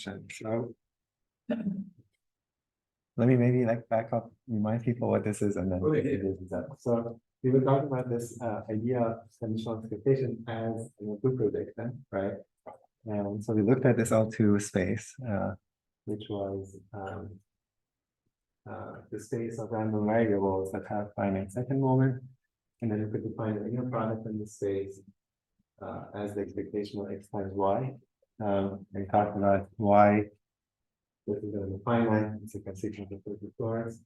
question. So let me maybe like back up, remind people what this is, and then So we were talking about this idea of conditional expectation as an L2 prediction, right? And so we looked at this L2 space, which was the space of random variables that have finite second moment, and then we could define the inner product in the space as the expectation of x times y. We talked about why this is going to be finite, it's a constituent of perfect floors,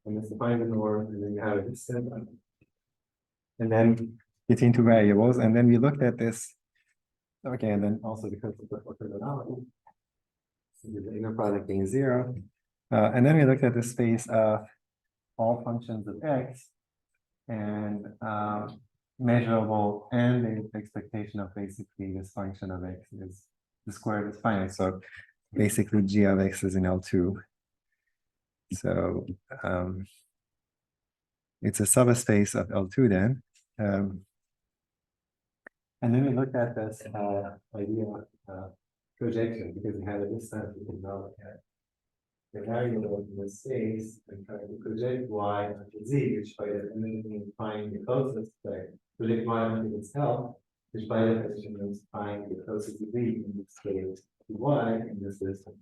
and it's defined the norm, and then you have a distance, and then between two variables, and then we looked at this. Okay, and then also because of the orthogonality, so the inner product being 0, and then we looked at the space of all functions of x and measurable, and the expectation of basically this function of x is the square is finite. So basically g of x is in L2. So it's a subspace of L2 then. And then we looked at this idea of projection, because we had a distance we can now look at the variable in the space and try to project y onto z, which by definition means find the closest, like project y onto itself, which by definition means find the closest z in this case to y in this system.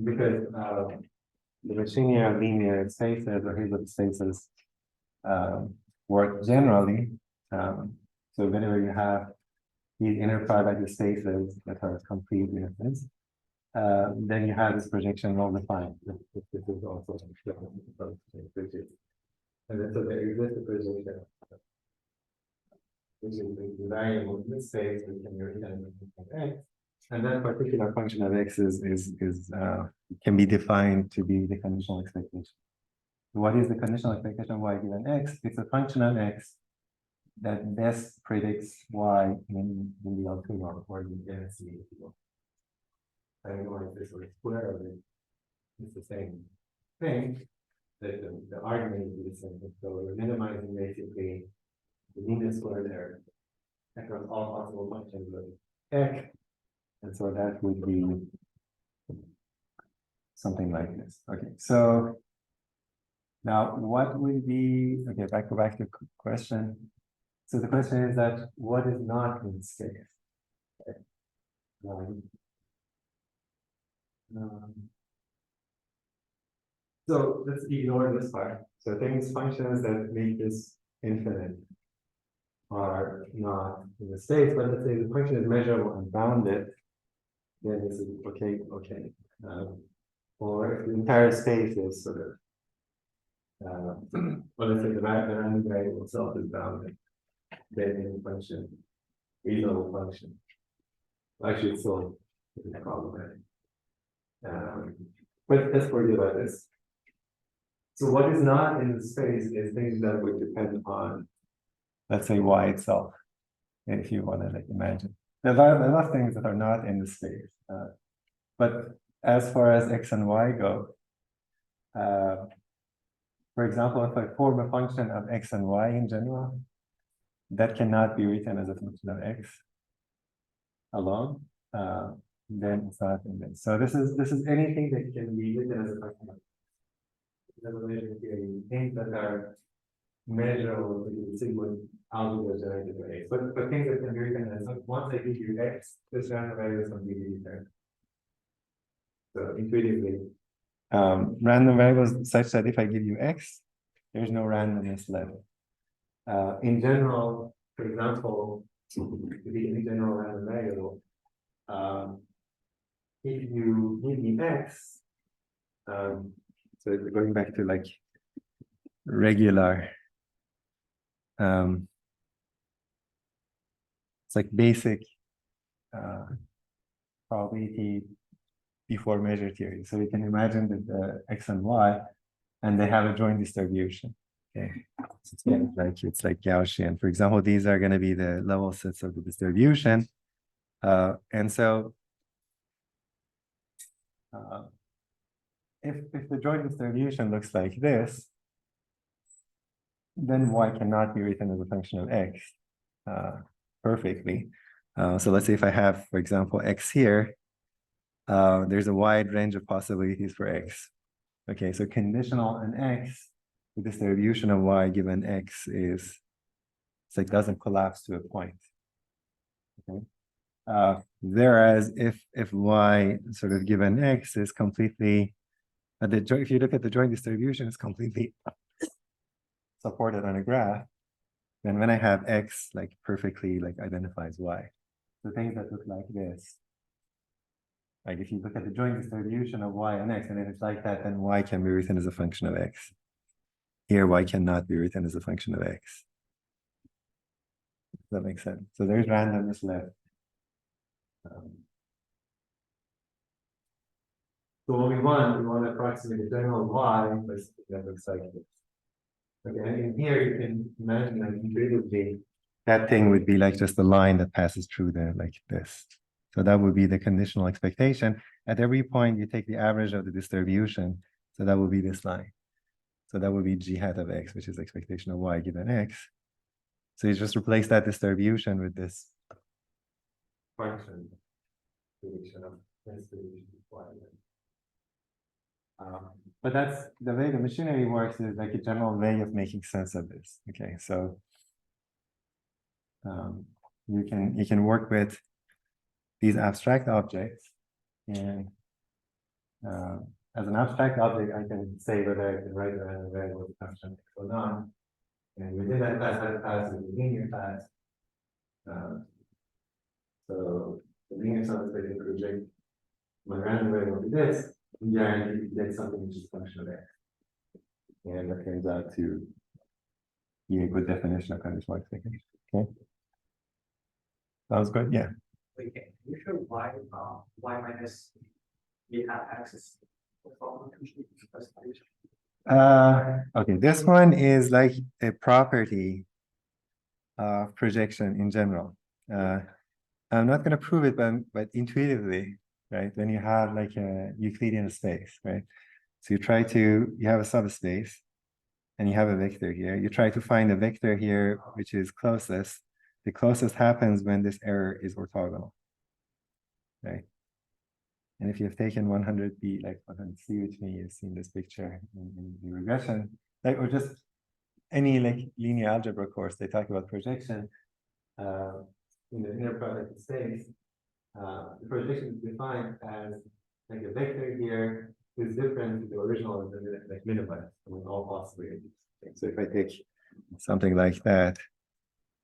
Because the machinian linear spaces or Hilbert spaces work generally. So whenever you have these inner product spaces that are complete in a sense, then you have this projection well defined. This is also and then so there exists a projection, which is the variable in this space, we can return x. And that particular function of x can be defined to be the conditional expectation. What is the conditional expectation of y given x? It's a function of x that best predicts y in the L2 norm or the NC. I don't know if this is square or it's the same thing. The argument is the same. So we're minimizing basically the mean square there across all possible functions of x. And so that would be something like this. Okay, so now what would be, okay, go back to the question. So the question is that what is not in space? Okay. So let's ignore this part. So things, functions that make this infinite are not in the space, but let's say the function is measurable and bounded, then this is okay. Or if the entire space is sort of, well, let's say the random variable itself is bounded, then the function, reasonable function. Actually, it's still problematic. But let's forget about this. So what is not in the space is things that would depend on, let's say, y itself, if you want to like imagine. There are a lot of things that are not in the space. But as far as x and y go, for example, if I form a function of x and y in general, that cannot be written as a function of x alone. Then it's not in this. So this is anything that can be written as a function of x. Things that are measurable with the sigma algebra generated by x. But things that can be written as once I give you x, this random variable is going to be returned. So intuitively, random variables such that if I give you x, there's no randomness left. In general, for example, to be in general random variable, if you give me x, so going back to like regular, it's like basic probability before measure theory. So we can imagine that the x and y, and they have a joint distribution. Okay, so it's like Gaussian. For example, these are going to be the level sets of the distribution, and so if the joint distribution looks like this, then y cannot be written as a function of x perfectly. So let's say if I have, for example, x here, there's a wide range of possibilities for x. Okay, so conditional on x, the distribution of y given x is, it's like doesn't collapse to a point. Okay. Whereas if y sort of given x is completely, if you look at the joint distribution, it's completely supported on a graph, then when I have x like perfectly like identifies y. So things that look like this, like if you look at the joint distribution of y and x, and if it's like that, then y can be written as a function of x. Here, y cannot be written as a function of x. Does that make sense? So there's randomness left. So what we want to approximate the general y by something that looks like this. Okay, and in here you can imagine that intuitively that thing would be like just a line that passes through there like this. So that would be the conditional expectation. At every point, you take the average of the distribution. So that would be this line. So that would be g hat of x, which is expectation of y given x. So you just replace that distribution with this function. But that's the way the machinery works, is like a general way of making sense of this. Okay, so you can work with these abstract objects, and as an abstract object, I can say whether I can write around a variable function or not. And within that class, that class is a linear class. So the linear subspace project, my random variable is this, and guarantee you get something which is a function of x. And that turns out to be a good definition of conditional expectation. Okay. That was good, yeah. Wait, can you show why y minus b hat x is the following specification? Okay, this one is like a property of projection in general. I'm not going to prove it, but intuitively, right? When you have like a Euclidean space, right? So you have a subspace and you have a vector here. You try to find a vector here, which is closest. The closest happens when this error is orthogonal, right? And if you've taken 100B, like 100C with me, you've seen this picture in the regression, like, or just any like linear algebra course, they talk about projection in the inner product space. The projection is defined as like a vector here is different to the original and then like minimized with all possibilities. So if I take something like that,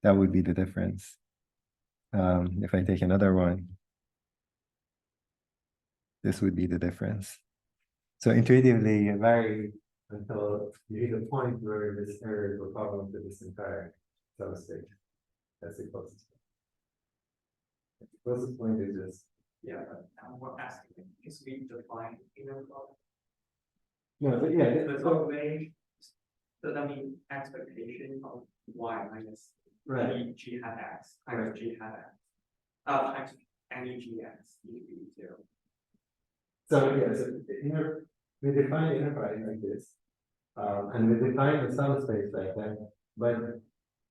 that would be the difference. If I take another one, this would be the difference. So intuitively, you vary until you hit a point where this error is orthogonal to this entire subspace. That's the closest point. The closest point is this. Yeah, but we're asking, is we define inner product? No, but yeah, There's no way. Does that mean expectation of y minus right. G hat x times G hat x? Times any gx equal to 0. So yeah, so we define the inner product like this, and we define the subspace like that. But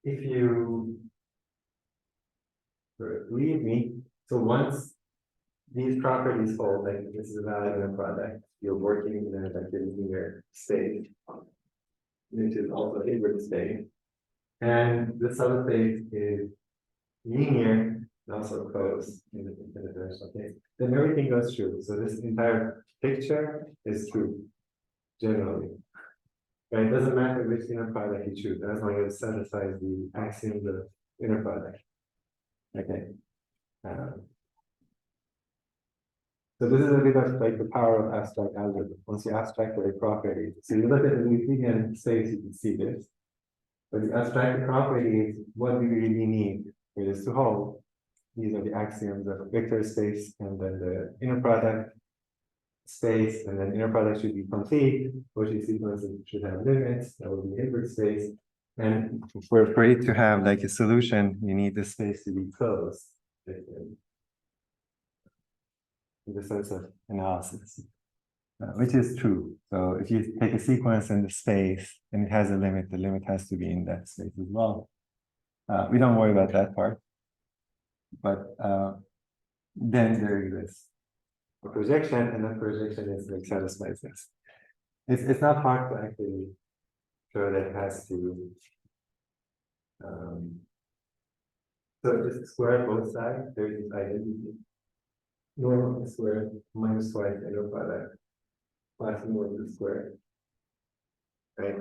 if you read me, so once these properties hold, like this is a valid inner product, you're working in a like linear space, which is also a Hilbert space, and the subspace is linear and also closed in the dimensional case, then everything goes true. So this entire picture is true, generally. Right? It doesn't matter which inner product you choose, as long as it satisfies the axioms of inner product. Okay. So this is a bit of like the power of abstract algebra. Once you abstract the properties, so you look at the Euclidean space, you can see this. But the abstract properties, what we really need for this to hold. These are the axioms of a vector space, and then the inner product space, and then inner product should be complete, Cauchy sequences should have limits, that would be Hilbert space. And for it to have like a solution, you need the space to be closed. In the sense of analysis, which is true. So if you take a sequence in the space and it has a limit, the limit has to be in that space as well. We don't worry about that part. But then there exists a projection, and that projection is like satisfies this. It's not hard to actually show that it has to. So just square both sides. There is identity. Norm of the square minus twice inner product plus norm of the square. Right.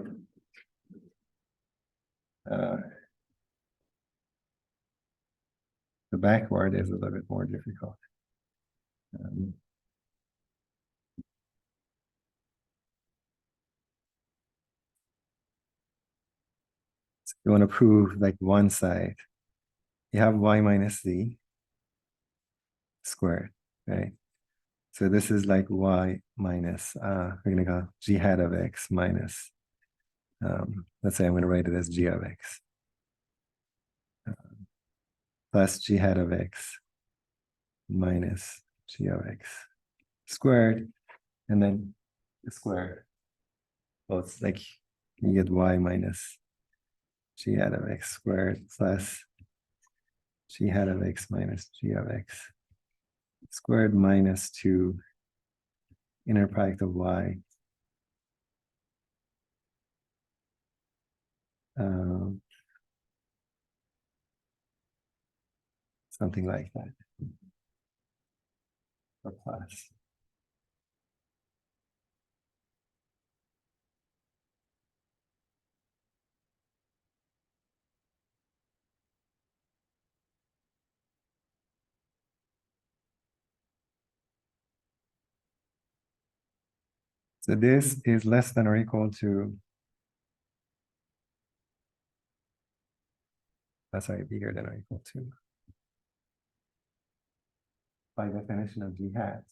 The backward is a little bit more difficult. So you want to prove like one side. You have y minus z squared, right? So this is like y minus, we're gonna go g hat of x minus, let's say I'm gonna write it as g of x, plus g hat of x minus g of x squared, and then the square. Well, it's like you get y minus g hat of x squared plus g hat of x minus g of x squared minus 2 inner product of y. Something like that. Or plus. So this is less than or equal to, sorry, bigger than or equal to, by definition of g hat.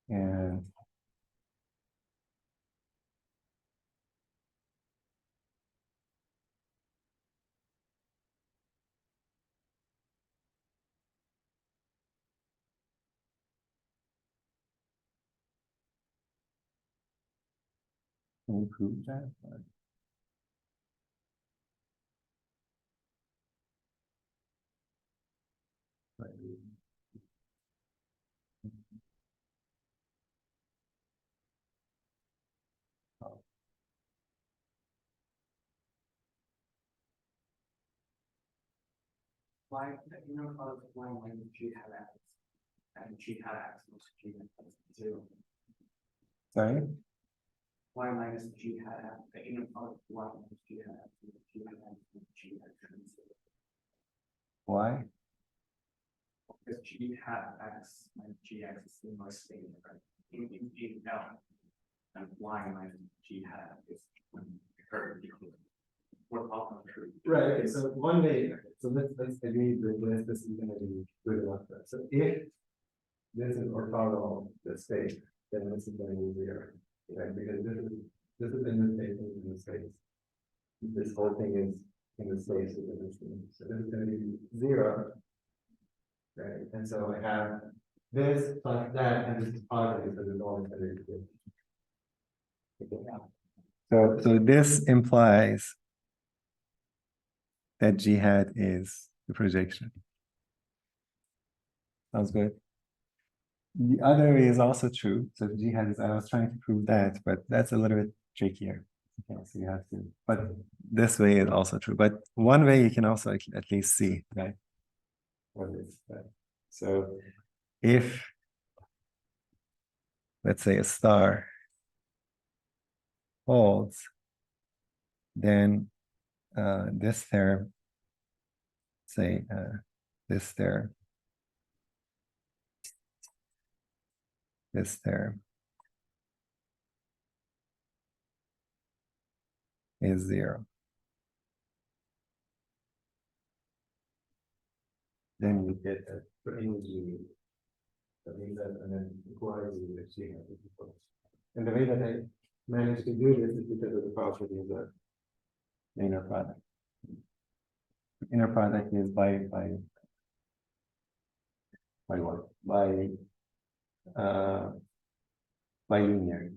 And can we prove that? Why, you know, why minus g hat x and g hat x plus g hat 0. Sorry? Y minus g hat x, the inner product of y minus g hat x and g hat x plus g hat 0. Why? Because g hat x minus gx is the most stable, right? In L, and y minus g hat is very equal. We're all true. Right, okay, so one way, so let's agree that this is gonna be good enough. So if this is orthogonal to space, then this is gonna be 0, right? Because this is in the space, in the space. This whole thing is in the space within this thing. So this is gonna be 0. Right, and so I have this plus that, and this is positive, so there's always gonna be 2. So this implies that g hat is the projection. Sounds good. The other way is also true. So g hat is, I was trying to prove that, but that's a little bit trickier. Okay, so you have to, but this way is also true. But one way you can also at least see, right? What is that? So if, let's say, a star holds, then this theorem, say this theorem, this theorem is 0. Then you get that for any g, that means that, and then equalize that g hat is equal. And the way that I managed to do this is because of the property of the inner product. Inner product is by what? By linear.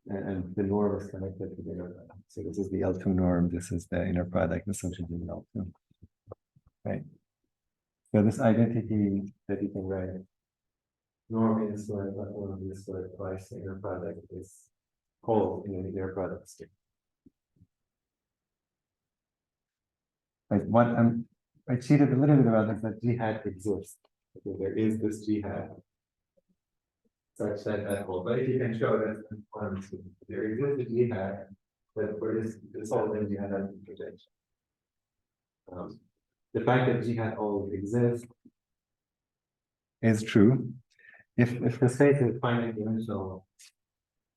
And the norm is connected to the inner product. So this is the L2 norm, this is the inner product associated with L2. Right. So this identity that you can write norm in squared plus 1 v squared twice the inner product is whole in an inner product scheme. Like what I cheated a little bit about this, that G hat exists. Okay, there is this G hat such that whole, but if you can show that there exists a G hat, but for this whole thing you had a projection. The fact that G hat always exists is true. If the space is finite dimensional,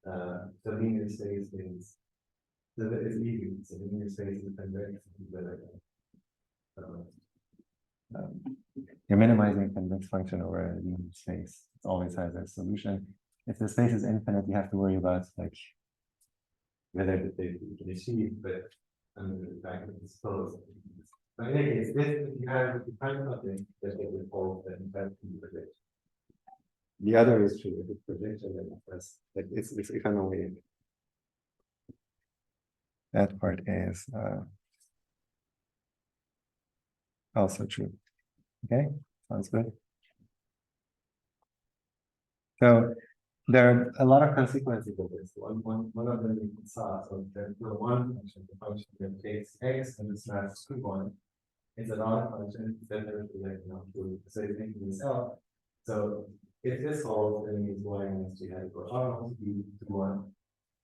the linear space is easy. So the linear space is convex. You're minimizing convex function over a linear space. It always has a solution. If the space is infinite, you have to worry about like whether you can achieve, but the fact that it's closed. But in any case, if you find something that it will hold, then that can be predicted. The other is true. If it's prediction, then it's if I'm only that part is also true. Okay, sounds good. So there are a lot of consequences of this. One of them you saw. So there's the one function, the function that takes x and it's not one. It's an odd function. Then there's the so you think this out. So if this holds, then it means y minus g hat equals be to 1.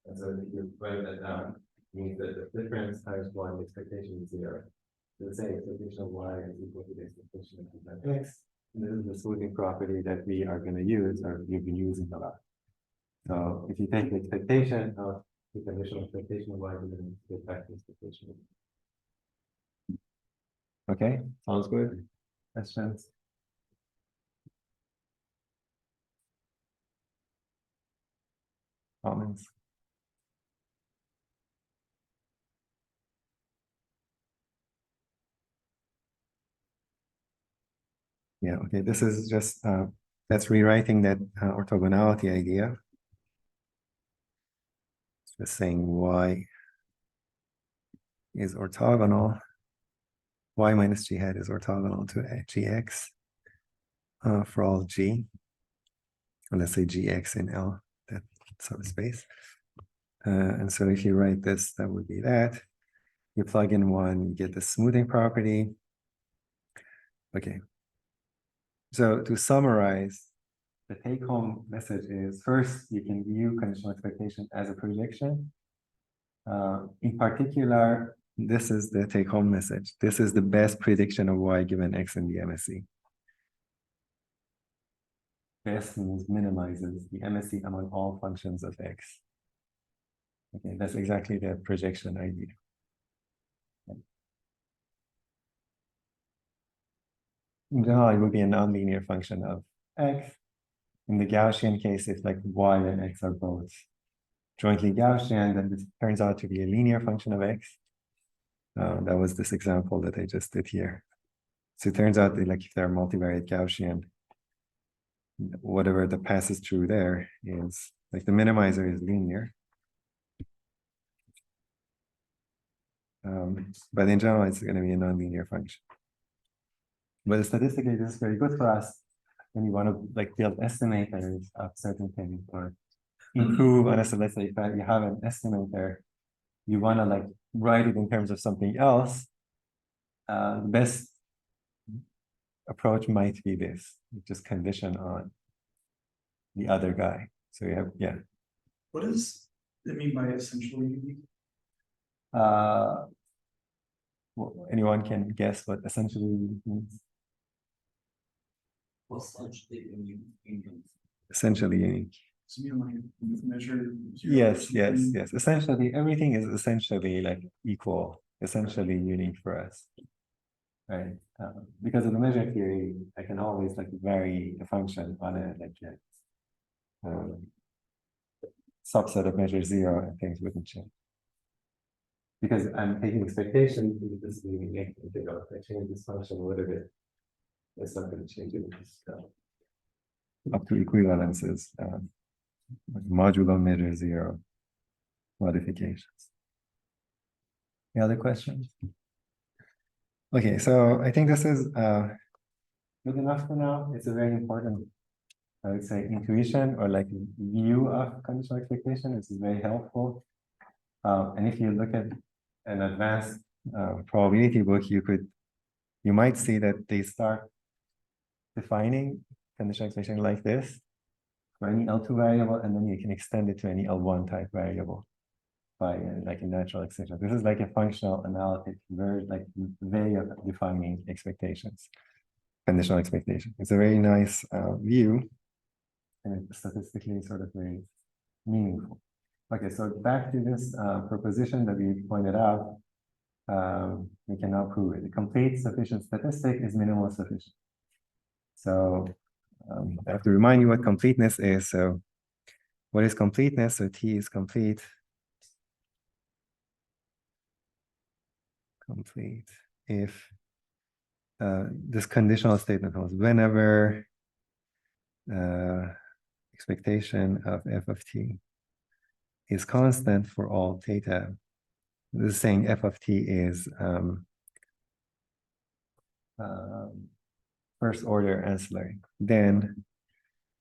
And so if you write that down, it means that the difference times 1, the expectation is 0. So the same expectation of y is equal to the expectation of x. And this is the smoothing property that we are going to use, or we've been using a lot. So if you take the expectation of the conditional expectation of y, we're going to get back to the expectation. Okay, sounds good. Questions? Comments? Yeah, okay, this is just that's rewriting that orthogonality idea. It's just saying y is orthogonal, y minus g hat is orthogonal to gx for all g. And let's say gx in L, that subspace. And so if you write this, that would be that. You plug in 1, you get the smoothing property. Okay. So to summarize, the take-home message is first, you can view conditional expectation as a projection. In particular, this is the take-home message. This is the best prediction of y given x in the MSE. Best means minimizes the MSE among all functions of x. Okay, that's exactly the projection idea. In general, it would be a nonlinear function of x. In the Gaussian case, if like y and x are both jointly Gaussian, then this turns out to be a linear function of x. That was this example that I just did here. So it turns out that like if they're multivariate Gaussian, whatever that passes through there is like the minimizer is linear. But in general, it's going to be a nonlinear function. But statistically, this is very good for us when you want to like build estimators of certain things or improve on a, so let's say if you have an estimator, you want to like write it in terms of something else. The best approach might be this, just condition on the other guy. So you have, yeah. What does it mean by essentially unique? Well, anyone can guess what essentially means. Essentially unique. Essentially unique. So you like measure. Yes. Essentially, everything is essentially like equal, essentially unique for us, right? Because of the measure theory, I can always like vary the function on a like subset of measure 0, and things wouldn't change. Because I'm taking expectation, this is unique. If I change this function a little bit, it's not going to change it. Up to equivalences, modulo measure 0 modifications. Any other questions? Okay, so I think this is good enough for now. It's a very important, I would say, intuition or like view of conditional expectation. This is very helpful. And if you look at an advanced probability book, you might see that they start defining conditional expectation like this for any L2 variable, and then you can extend it to any L1 type variable by like a natural extension. This is like a functional analytic way of defining expectations, conditional expectation. It's a very nice view, and it's statistically sort of very meaningful. Okay, so back to this proposition that we pointed out, we can now prove it. A complete sufficient statistic is minimal sufficient. So I have to remind you what completeness is. So what is completeness? So T is complete. Complete if this conditional statement holds whenever expectation of f of t is constant for all theta. This is saying f of t is first order ancillary. Then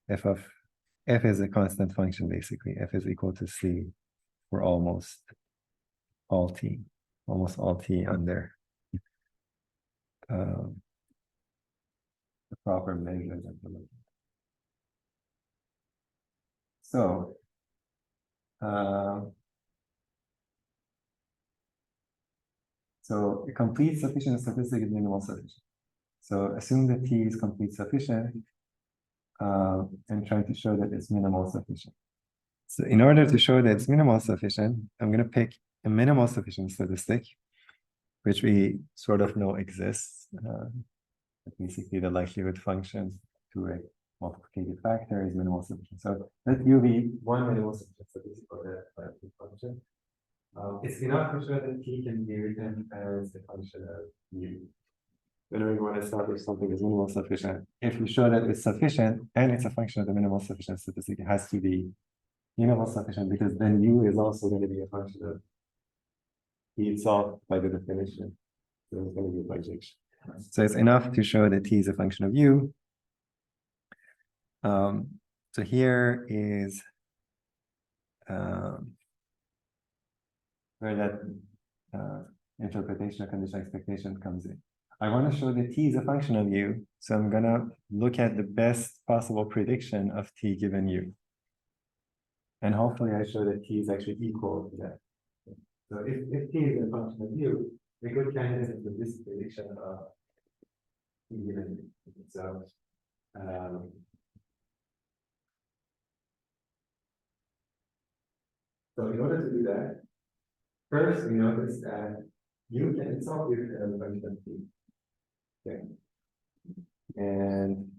f is a constant function basically. F is equal to c for almost all t under the proper measures of the limit. So so a complete sufficient statistic is minimal sufficient. So assume that T is complete sufficient and try to show that it's minimal sufficient. So in order to show that it's minimal sufficient, I'm going to pick a minimal sufficient statistic, which we sort of know exists. Basically, the likelihood function to a multiplicative factor is minimal sufficient. So let U be one minimal sufficient statistic for that likelihood function. It's enough to show that T can be written as a function of U. Whenever you want to establish something is minimal sufficient, if you show that it's sufficient and it's a function of the minimal sufficient statistic, it has to be minimal sufficient because then U is also going to be a function of T itself by the definition. So it's going to be a bijection. So it's enough to show that T is a function of U. So here is where that interpretation of conditional expectation comes in. I want to show that T is a function of U, so I'm going to look at the best possible prediction of T given U. And hopefully I show that T is actually equal to that. So if T is a function of U, a good candidate is this prediction of T given U. So in order to do that, first we notice that U can itself be written as a function of T. Okay. And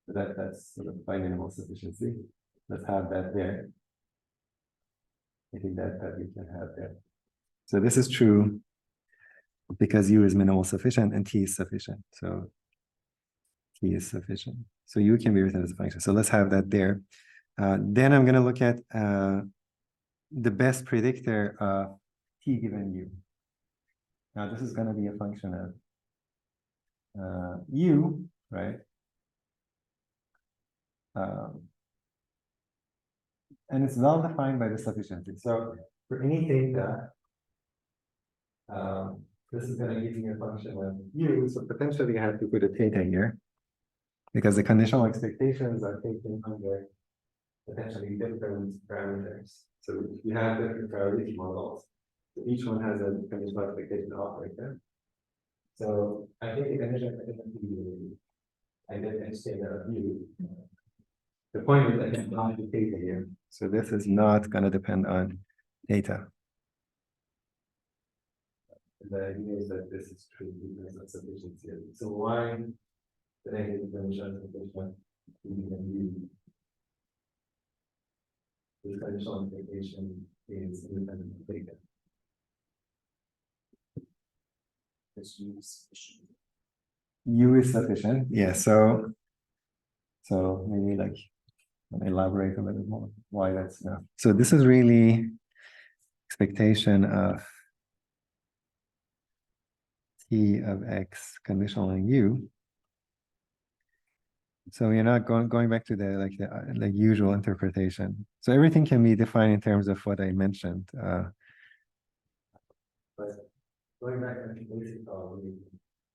that's sort of by minimal sufficiency. Let's have that there. I think that we can have there. So this is true because U is minimal sufficient and T is sufficient. So T is sufficient. So U can be written as a function. So let's have that there. Then I'm going to look at the best predictor of T given U. Now this is going to be a function of U, right? And it's well defined by the sufficiency. So for any theta, this is going to give me a function of U. So potentially I have to put a theta here because the conditional expectations are taken under potentially different parameters. So you have different probability models. So each one has a conditional expectation operator. So I think the conditional expectation I did extend a view. The point is I can apply the theta here. So this is not going to depend on theta. The idea is that this is true because of sufficiency. So why the negative conditional expectation this conditional expectation is independent of theta. U is sufficient. U is sufficient. Yeah. So maybe like elaborate a little bit more why that's enough. So this is really expectation of T of X conditional on U. So you're not going back to the like usual interpretation. So everything can be defined in terms of what I mentioned. But going back to the basic problem,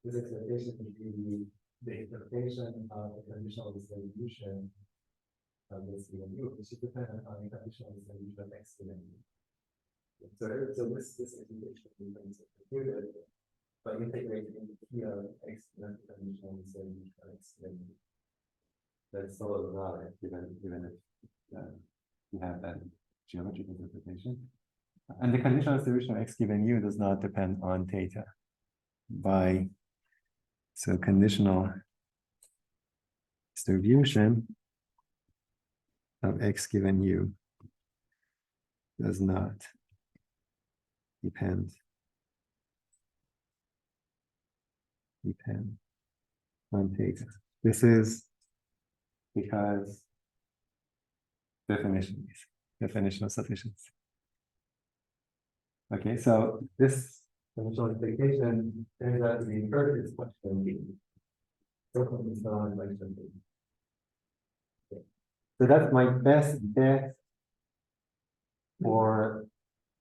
this expectation would be the interpretation of the conditional distribution of this given U, which is dependent on the conditional distribution of X given U. So this expectation becomes computed by integrating T of X given the conditional distribution of X given U. That's still valid even if you have that geometric interpretation. And the conditional distribution of X given U does not depend on theta. So conditional distribution of X given U does not depend on theta. This is because definition of sufficiency. Okay, so this conditional implication turns out to be inverted is function B. So that's my best bet for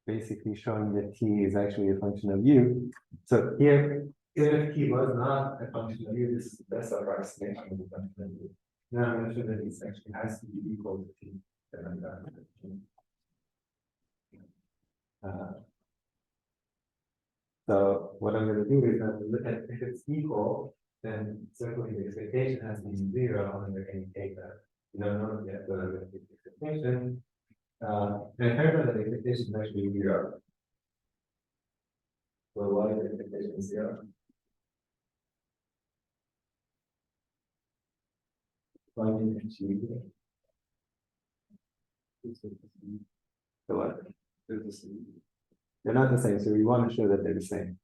basically showing that T is actually a function of U. So here, if T was not a function of U, this is the best approximation of the function of U. Now I'm going to show that this actually has to be equal to T. So what I'm going to do is I'm going to look at if it's equal, then certainly the expectation has to be 0 under any theta. You don't know yet what I'm going to get the expectation. And it turns out that the expectation is actually 0. So why is the expectation 0? Why didn't it achieve it? So what? They're not the same, so we want to show that they're the same.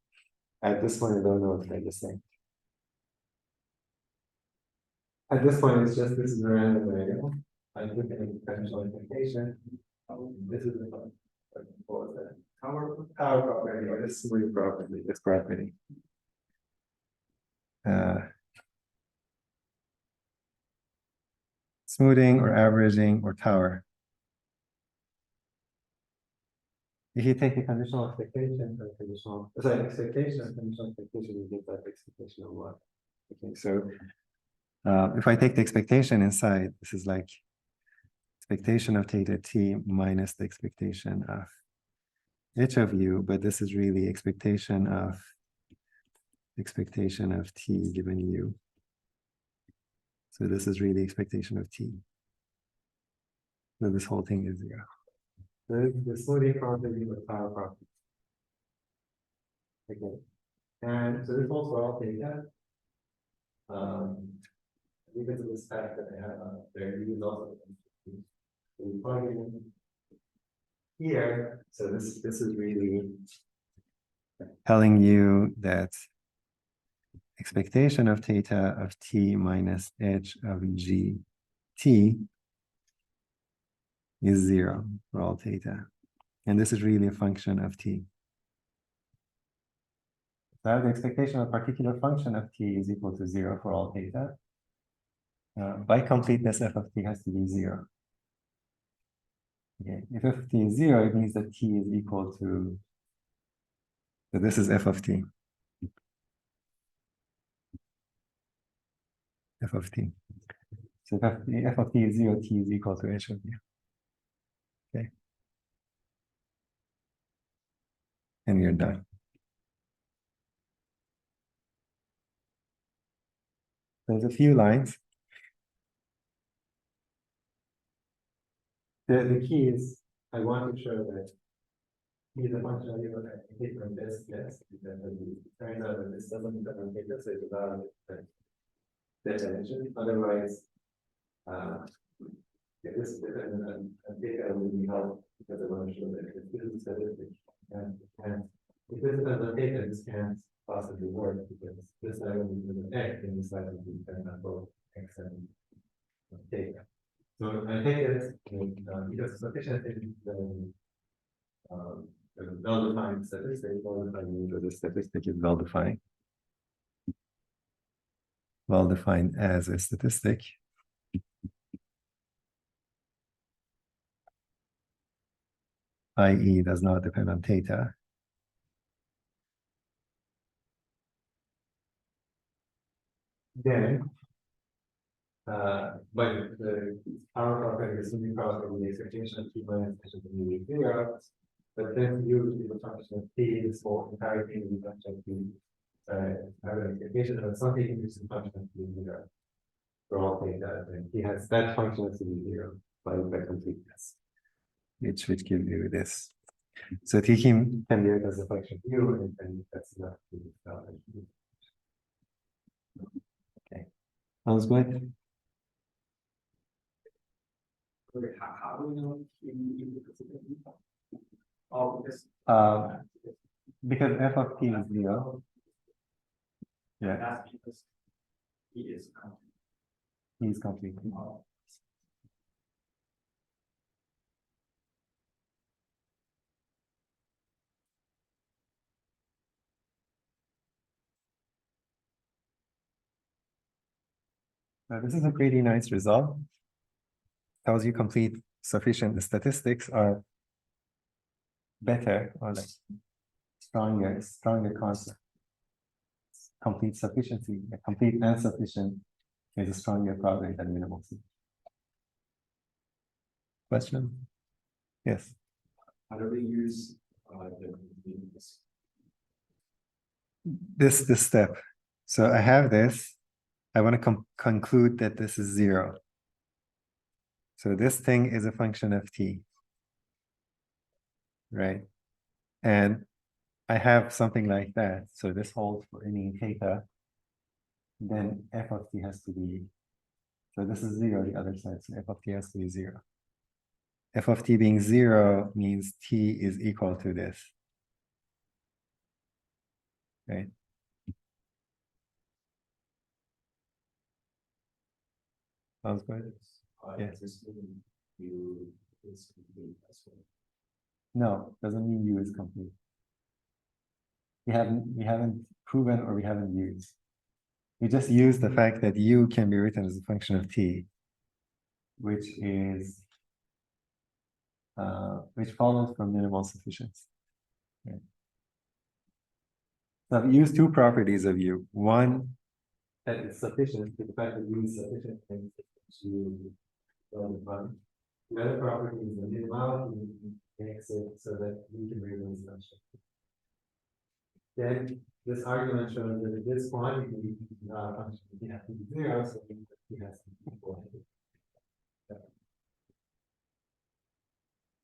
At this point, I don't know if they're the same. At this point, it's just this is a random variable. I'm looking at the potential implication. This is the power property, or this smoothing property. This property. Smoothing or averaging or tower. If you take the conditional expectation and conditional, expectation and conditional expectation, you get that expectation of what? Okay, so if I take the expectation inside, this is like expectation of theta T minus the expectation of H of U, but this is really expectation of T given U. So this is really expectation of T. So this whole thing is 0. The smoothing property with power property. Okay. And so this holds for all theta. Because of this fact that I have there, U is also so we plug it in here. So this is really telling you that expectation of theta of T minus H of G T is 0 for all theta. And this is really a function of T. So the expectation of a particular function of T is equal to 0 for all theta. By completeness, f of T has to be 0. Okay, if f of T is 0, it means that T is equal to, so this is f of T. F of T. So if f of T is 0, T is equal to H of U. Okay. And you're done. There's a few lines. The key is, I want to show that T is a function of U, I take from this, yes, because it turns out that this doesn't take this, it's about definition. Otherwise, if this and data will be helpful because I want to show that if this is statistic and if this is a data, this can't possibly work because this side will be with an X and this side will be dependent on both X and data. So I think it's because sufficiency the well-defined statistic, well-defined means that the statistic is well-defined. well defined as a statistic. I.e. does not depend on theta. Then, but the power property is simply probably the expectation of T minus n to be 0. But then you to the function of T, this whole entire thing is a function of T. Have an expectation of something is a function of T 0. For all theta, and T has that function is to be 0 by completeness. Which would give you this. So T can Can be written as a function of U, and that's enough to sounds good. Okay, how do we know oh, because Because f of t is 0. Yeah, that's because he is he is complete. Now, this is a pretty nice result. Tells you complete sufficient statistics are better or like stronger concept. Complete sufficiency, complete and sufficient is a stronger probability than minimal. Question? Yes. how do we use This step. So I have this. I want to conclude that this is 0. So this thing is a function of t. Right? And I have something like that. So this holds for any theta. Then f of t has to be, so this is 0 the other side. So f of t has to be 0. F of t being 0 means t is equal to this. Right? Sounds good. Yes. U is complete as well. No, doesn't mean U is complete. We haven't proven or we haven't used. We just use the fact that U can be written as a function of t, which is which follows from minimal sufficiency. Okay. So I've used two properties of U. One, that it's sufficient, the fact that U is sufficient and to define. The other property is the minimality makes it so that we can realize that. Then this argument shows that if this quantity function it has to be 0, so it has to be equal.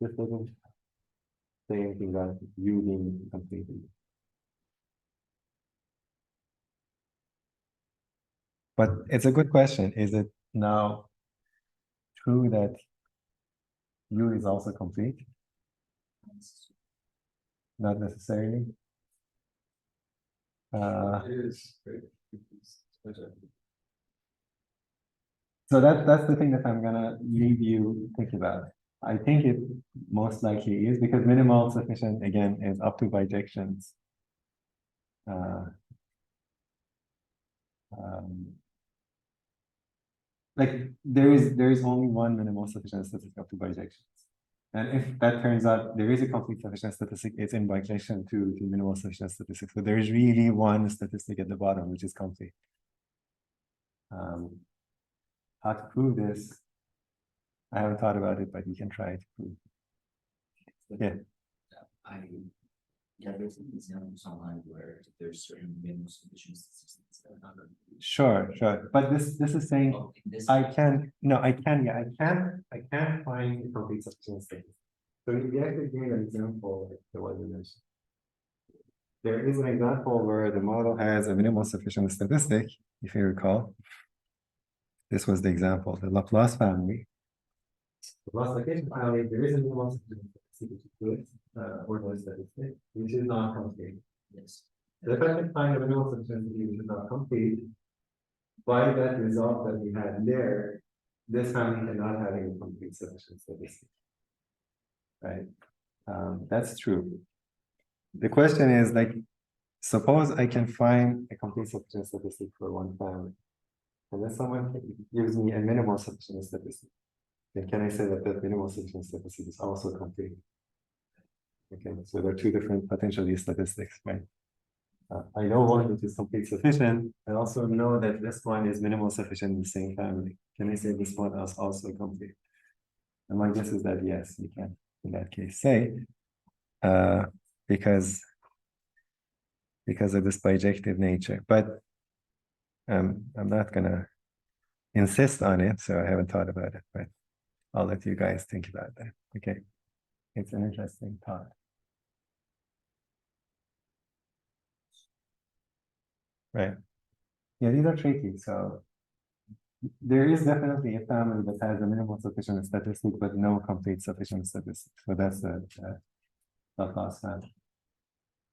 this doesn't say anything about U being completed. But it's a good question. Is it now true that U is also complete? Not necessarily. It is great. So that's the thing that I'm gonna leave you think about. I think it most likely is because minimal sufficient again is up to bijections. Like there is only one minimal sufficient statistic up to bijections. And if that turns out there is a complete sufficient statistic, it's in bijection to minimal sufficient statistics. So there is really one statistic at the bottom, which is complete. How to prove this? I haven't thought about it, but you can try to prove. Yeah. There's examples online where there's certain minimal sufficient statistics that are not. Sure. But this is saying Oh, in this I can find a complete sufficient statistic. So you actually gave an example like the one you mentioned. There is an example where the model has a minimal sufficient statistic, if you recall. This was the example, the Laplace family. The classification family, there is a minimal sufficient statistic, ordinary statistic, which is not complete. Yes. The fact that find a minimal sufficient which is not complete, by that result that we had there, this family cannot have a complete sufficient statistic. Right? That's true. The question is like, suppose I can find a complete sufficient statistic for one family. And then someone gives me a minimal sufficient statistic. Then can I say that that minimal sufficient statistic is also complete? Okay, so there are two different potentially statistics, right? I know one which is complete sufficient. I also know that this one is minimal sufficient in the same family. Can I say this one is also complete? And my guess is that yes, you can in that case say, because of this bijective nature. But I'm not gonna insist on it, so I haven't thought about it, but I'll let you guys think about that. Okay, it's an interesting thought. Right. Yeah, these are tricky. So there is definitely a family that has a minimal sufficient statistic, but no complete sufficient statistic. So that's the Laplace family.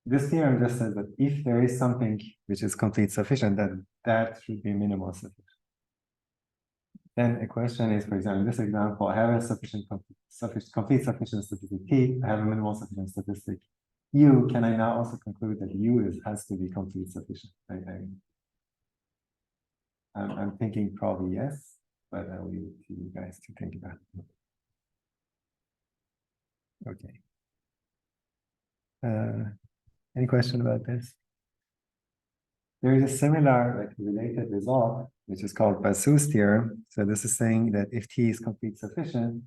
This theorem just says that if there is something which is complete sufficient, then that should be minimal sufficient. Then a question is, for example, in this example, I have a complete sufficient statistic T, I have a minimal sufficient statistic U. Can I now also conclude that U has to be complete sufficient? Right? I'm thinking probably yes, but I'll leave it to you guys to think about it. Okay. Any question about this? There is a similar, like, related result, which is called Basu's theorem. So this is saying that if T is complete sufficient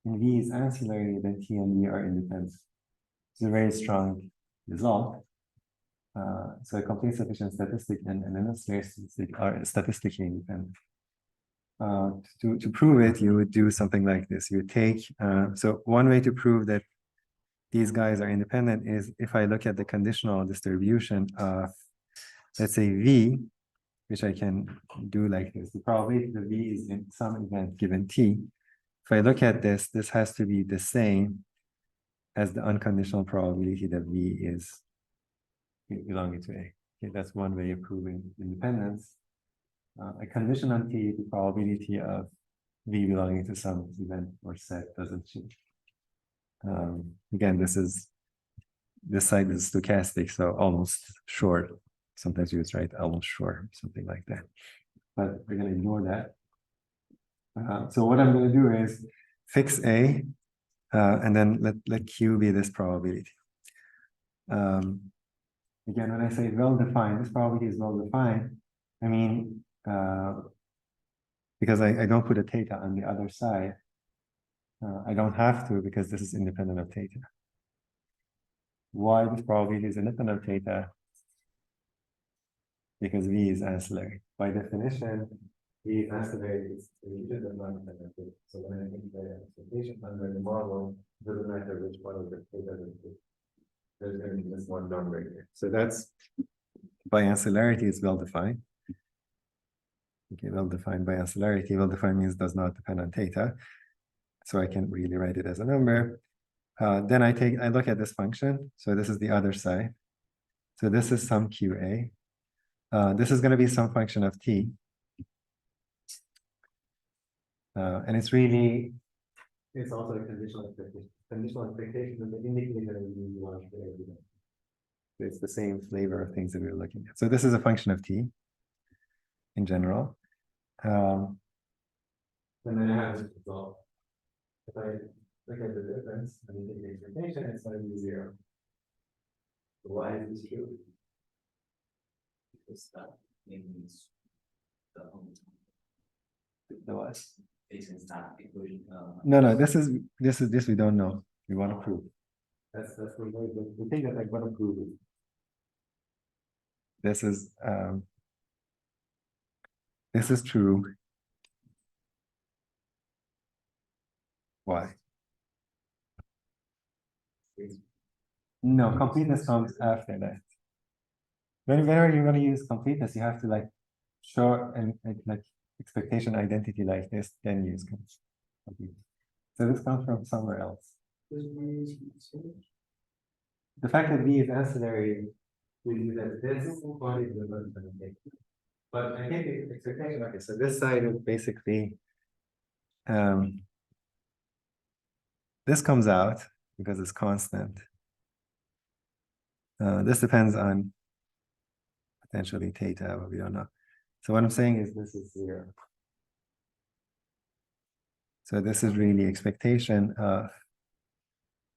and V is ancillary, then T and V are independent. It's a very strong result. So a complete sufficient statistic and an ancillary statistic are statistically independent. To prove it, you would do something like this. You would take, so one way to prove that these guys are independent is if I look at the conditional distribution of, let's say, V, which I can do like this. The probability that V is in some event given T. If I look at this, this has to be the same as the unconditional probability that V is belonging to A. Okay, that's one way of proving independence. A condition on T, the probability of V belonging to some event or set doesn't change. Again, this side is stochastic, so almost sure. Sometimes you use right, almost sure, something like that. But we're going to ignore that. So what I'm going to do is fix A, and then let Q be this probability. Again, when I say well-defined, this probability is well-defined. I mean, because I don't put a theta on the other side. I don't have to because this is independent of theta. Why this probability is independent of theta? Because V is ancillary. By definition, V is ancillary is related and non-independent. So when I think the expectation under the model, it doesn't matter which one of the theta is. There's going to be this one number here. So that's, by ancillarity, it's well-defined. Okay, well-defined by ancillarity. Well-defined means does not depend on theta. So I can really write it as a number. Then I look at this function. So this is the other side. So this is some QA. This is going to be some function of T. And it's also a conditional expectation. Conditional expectation is the indicator that we want to do. It's the same flavor of things that we're looking at. So this is a function of T in general. And then I have this result. If I look at the difference and you take the expectation, it's going to be 0. So why is this true? Because that means The what? It's not equation. No, this we don't know. We want to prove. That's the thing that I want to prove. This is true. Why? No, completeness comes after that. Whenever you're going to use completeness, you have to like show and like expectation identity like this, then use completeness. So this comes from somewhere else. The fact that V is ancillary, we do that this one is the. But I think the expectation, okay, so this side is basically this comes out because it's constant. This depends on potentially theta, but we don't know. So what I'm saying is this is 0. So this is really expectation of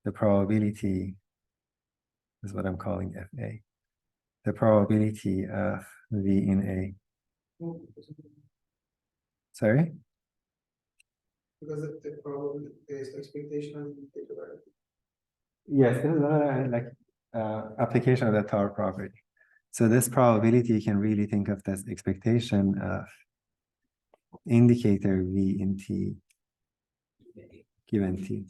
the probability, is what I'm calling FA. The probability of V in A. Sorry? Because the probability is expectation of the data. Yes, this is another like application of that Tower property. So this probability you can really think of as expectation of indicator V in T given T.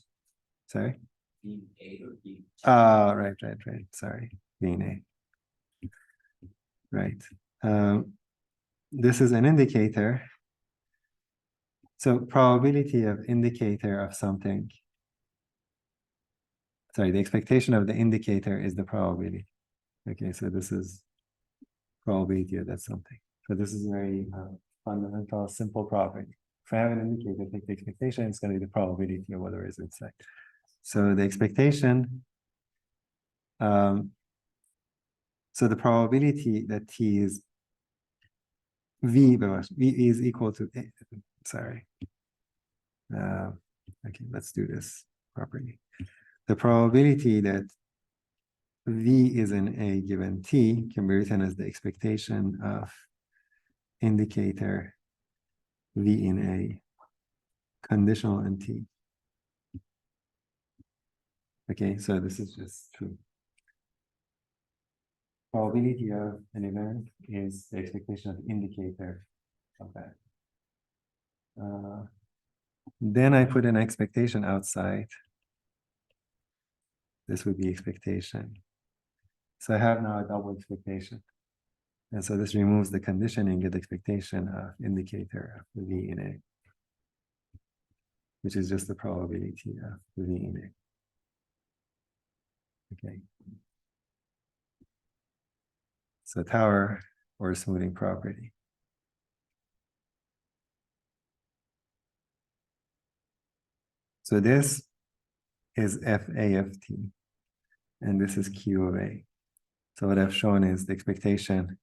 Sorry? V A or V. Right. Sorry. V in A. Right. This is an indicator. So probability of indicator of something. Sorry, the expectation of the indicator is the probability. Okay, so this is probability of that something. So this is very fundamental, simple property. If I have an indicator, take the expectation, it's going to be the probability of whatever is inside. So the expectation, so the probability that T is V, but V is equal to, sorry. Okay, let's do this properly. The probability that V is in A given T can be written as the expectation of indicator V in A conditional in T. Okay, so this is just true. Probability of an event is the expectation of the indicator of that. Then I put an expectation outside. This would be expectation. So I have now a double expectation. And so this removes the conditioning of the expectation of indicator of the V in A, which is just the probability of the V in A. Okay. So tower or smoothing property. So this is FA of T, and this is Q of A. So what I've shown is the expectation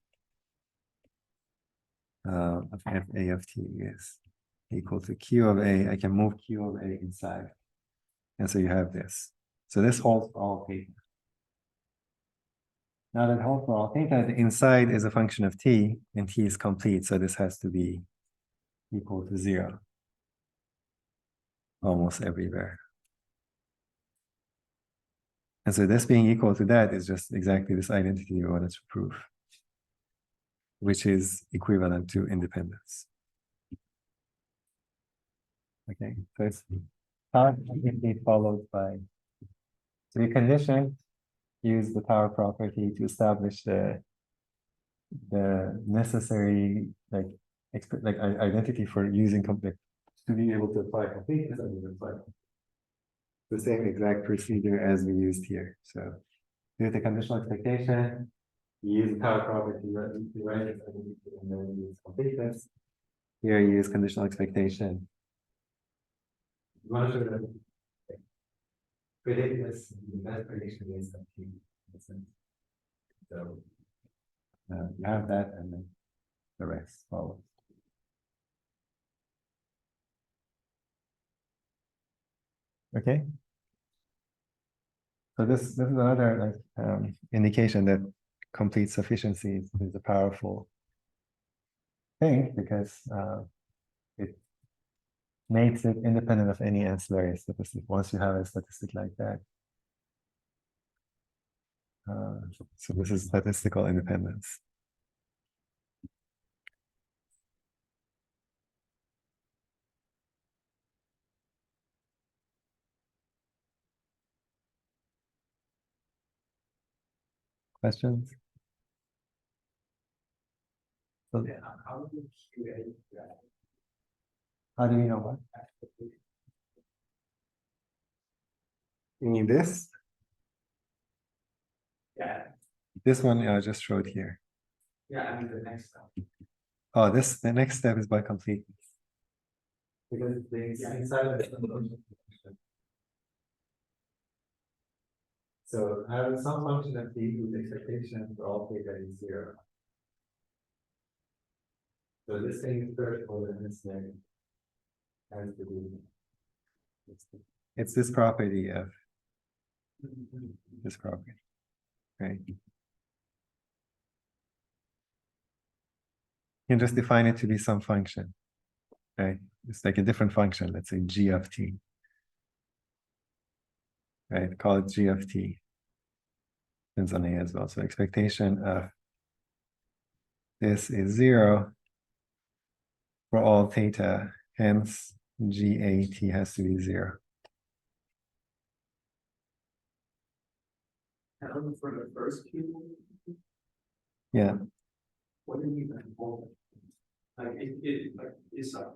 of FA of T is equal to Q of A. I can move Q of A inside. And so you have this. So this holds for all theta. Now that holds for all theta, the inside is a function of T, and T is complete. So this has to be equal to 0 almost everywhere. And so this being equal to that is just exactly this identity we wanted to prove, which is equivalent to independence. Okay, so it's constantly followed by, so the condition use the power property to establish the necessary like identity for using complete to be able to apply completeness and apply the same exact procedure as we used here. So here's the conditional expectation. You use the power property, right? And then you use completeness. Here you use conditional expectation. You want to show that predict this, the best prediction is that you listen. So you have that, and then the rest follows. Okay. So this is another like indication that complete sufficiency is a powerful thing because it makes it independent of any ancillary statistic. Once you have a statistic like that, so this is statistical independence. Questions? So, How do you QA that? how do you know what? You mean this? Yeah, This one I just showed here. yeah, I mean the next step. Oh, the next step is by completeness. Because the inside of the so having some function of T whose expectation for all theta is 0. So this thing is first order and this thing has to be. It's this property of this property, right? You can just define it to be some function, right? It's like a different function, let's say g of t. Right, call it g of t. Depends on a as well. So expectation of this is 0 for all theta, hence GAT has to be 0. And for the first cube, Yeah, what do you mean by bullet? Like like it's a.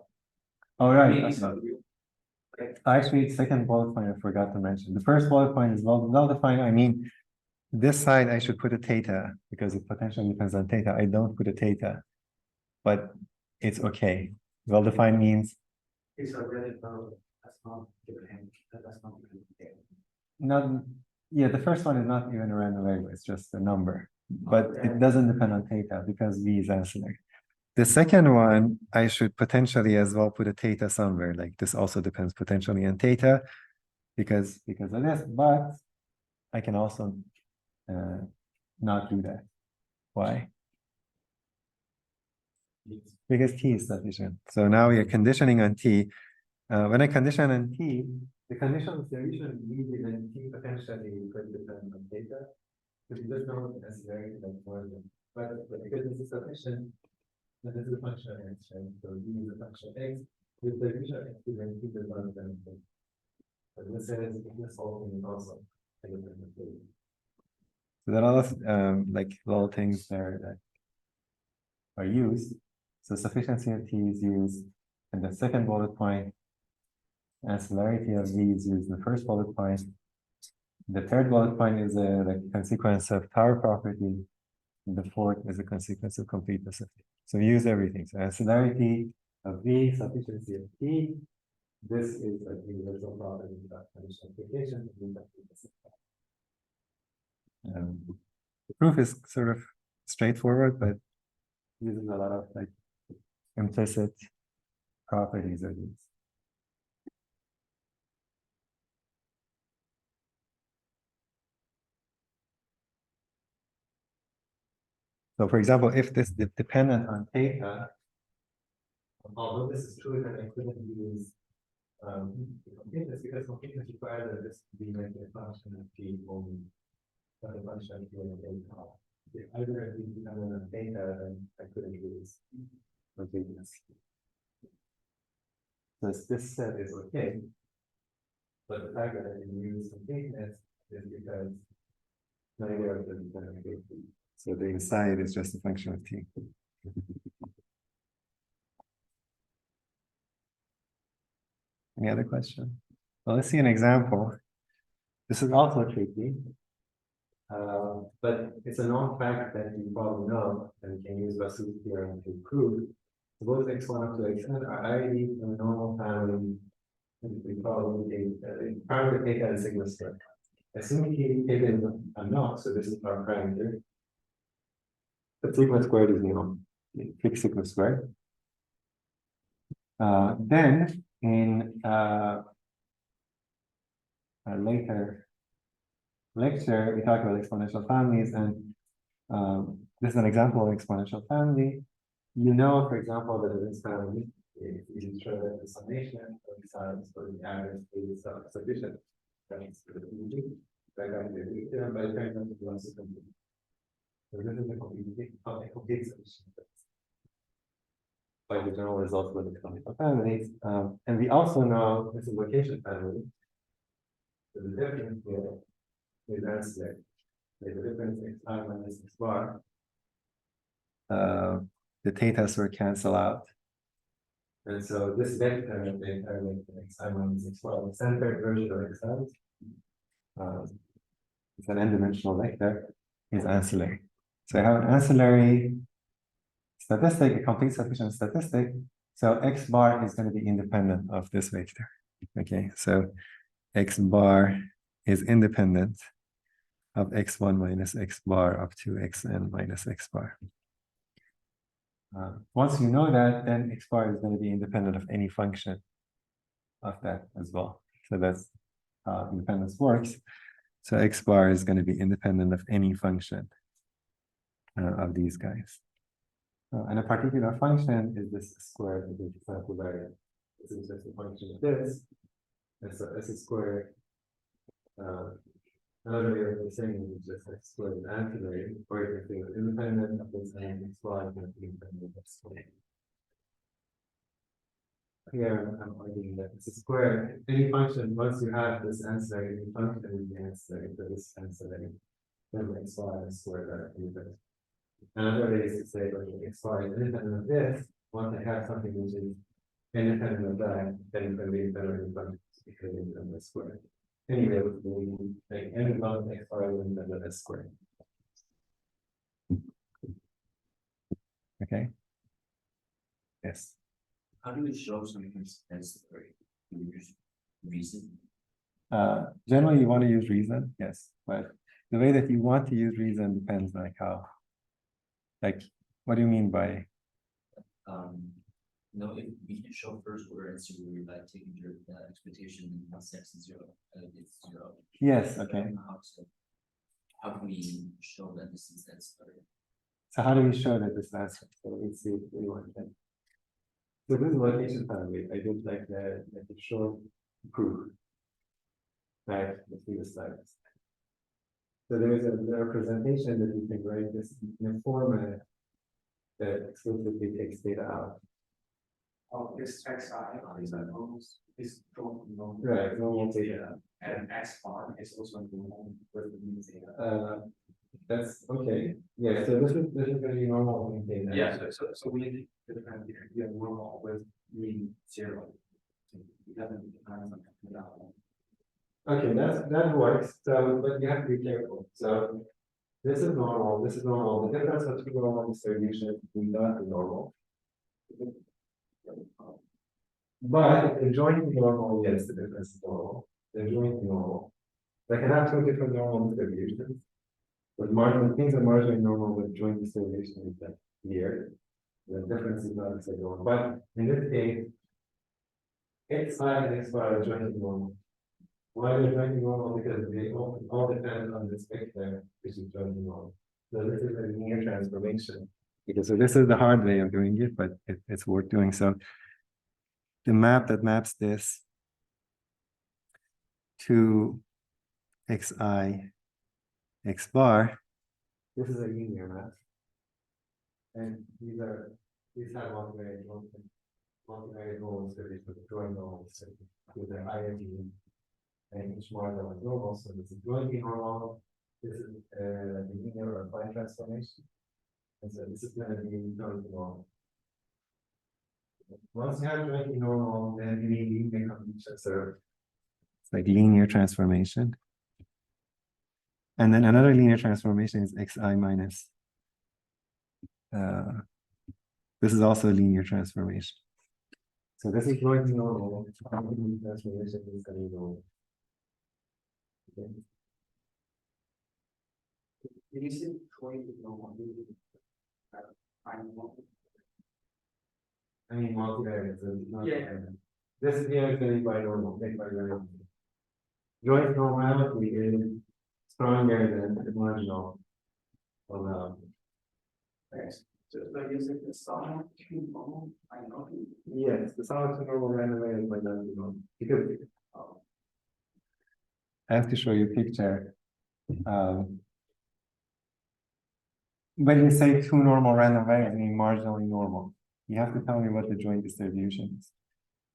all right. It's a real. Actually, second bullet point I forgot to mention. The first bullet point is well defined. I mean, this side I should put a theta because it potentially depends on theta. I don't put a theta, but it's okay. Well defined means It's a really that's not given. That's not given. not. Yeah, the first one is not even a random variable. It's just a number, but it doesn't depend on theta because v is ancillary. The second one, I should potentially as well put a theta somewhere. Like this also depends potentially on theta because of this, but I can also not do that. Why? Because t is sufficient. So now we are conditioning on t. When I condition on t, The conditions are usually needed and T potentially could depend on data. Because you just know it's very like more than, but because this is sufficient, then this is a function of x, right? So D is a function of x, with the usual x, then T does not depend on data. But this says this whole thing is also independent of data. so there are a lot of like little things there that are used. So sufficiency of t is used in the second bullet point. Ancillarity of v is used in the first bullet point. The third bullet point is a like consequence of power property. And the fourth is a consequence of completeness of t. So we use everything. So ancillarity of v, sufficiency of t. This is a universal property of conditional application. The proof is sort of straightforward, but uses a lot of like implicit properties of these. So for example, if this is dependent on theta, Although this is true, that I couldn't use completeness because completeness requires that this be like a function of t only. Not a function of t and data. If either of these dependent on data, then I couldn't use completeness. So this set is okay. But the fact that I can use completeness is because neither of them depend on data. so the inside is just a function of t. Any other question? Well, let's see an example. This is also tricky. But it's a known fact that you probably know, and you can use Vasil's theorem to prove. Suppose x1 up to xn are ID from a normal family. And we call a parameter theta and sigma squared. Assuming theta is unknown, so this is our parameter. The sigma squared is known. Fix sigma squared. Then in a later lecture, we talk about exponential families, and this is an example of exponential family. You know, for example, that in this family, if you show that the summation of the sides for the average is sufficient. That's the PG. By the time that the loss is complete. So this is a complete solution. By the general result with the exponential families. And we also know this is location family. So the difference here is ancillary. The difference is I minus x bar. The thetas will cancel out. And so this vector of the entire vector x I minus x bar, the centered version of x I, it's an n-dimensional vector, is ancillary. So I have an ancillary statistic, a complete sufficient statistic. So x bar is going to be independent of this vector. Okay, so x bar is independent of x1 minus x bar up to xn minus x bar. Once you know that, then x bar is going to be independent of any function of that as well. So that's how independence works. So x bar is going to be independent of any function of these guys. And a particular function is this squared of the sample variable. This is just a function of this. And so s squared. Another way of saying it is just x squared is antivariate, or you can think of independent of this and x bar is going to be independent of squared. Here I'm arguing that it's a square. Any function, once you have this ancillary function is the ancillary for this ancillary, then x bar is squared are independent. Another way is to say that x bar is independent of this. Once I have something which is independent of that, then it's going to be independent of function because it's independent of square. Anyway, we take any amount of x bar is independent of square. Okay. Yes. How do we show something necessary? Do we use reason? Generally you want to use reason, yes, but the way that you want to use reason depends like how. Like, what do you mean by? No, if we can show first order and we're like taking your expectation and x is 0, it's 0. Yes, okay. How can we show that this is necessary? So how do we show that this answer? So let's see if we want that. So this is location family. I did like the short proof. Right, let's see the slides. So there is a representation that you can write this in a format that explicitly takes data out. Oh, this xi is an almost is from normal. Right, normal data. And x bar is also normal with the mean data. That's okay. Yeah, so this is going to be normal data. Yeah, so we need to define the normal with mean 0. We haven't defined something without one. Okay, that works. So, but you have to be careful. So this is normal, this is normal. The difference between normal distribution is not the normal. But the joint normal, yes, the difference is normal. The joint normal. They can have two different normal distributions. But marginal things are marginally normal with joint distribution is that here. The difference is not exactly normal. But in this case, xi and x bar are jointly normal. Why are they jointly normal? Because they all depend on this vector, which is jointly normal. So this is a linear transformation. Because so this is the hard way of doing it, but it's worth doing. So the map that maps this to xi, x bar, this is a linear map. And these have multivariate normal series with joint normal series with their IMD and each marginal is normal. So this is jointly normal. This is a linear or affine transformation. And so this is going to be jointly normal. Once you have jointly normal, then you need linear combinations. So it's like linear transformation. And then another linear transformation is xi minus. This is also a linear transformation. So this is jointly normal. Transformation is going to be normal. Okay. Did you see joint normal? I mean, multivariate. So Yeah. This is here is going to be binormal. Binormal. Joint normality is stronger than the marginal. So using the sum of two normal, I know. Yes, the sum of two normal random variables might not be normal because I have to show you a picture. When you say two normal random variables, I mean marginally normal. You have to tell me what the joint distribution is.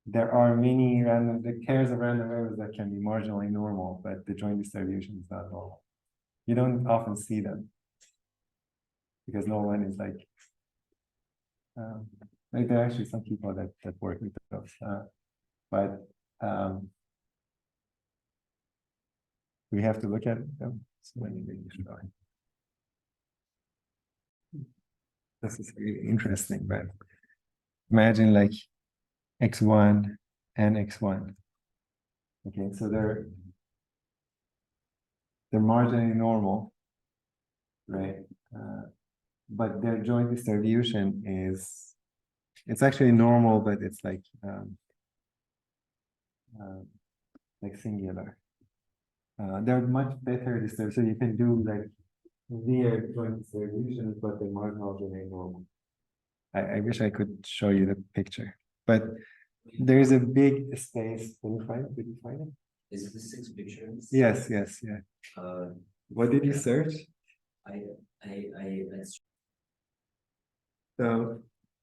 There are many the pairs of random variables that can be marginally normal, but the joint distribution is not normal. You don't often see them because no one is like there are actually some people that work with those, but we have to look at them. So this is really interesting, but imagine like x1 and x1. Okay, so they're marginally normal, right? but their joint distribution is, it's actually normal, but it's like singular. They're much better distributed, so you can do like weird joint distributions, but the marginals remain normal. I wish I could show you the picture, but there is a big space. Can you find it? Did you find it? Is it the sixth picture? Yes, yes, yeah. What did you search? I, So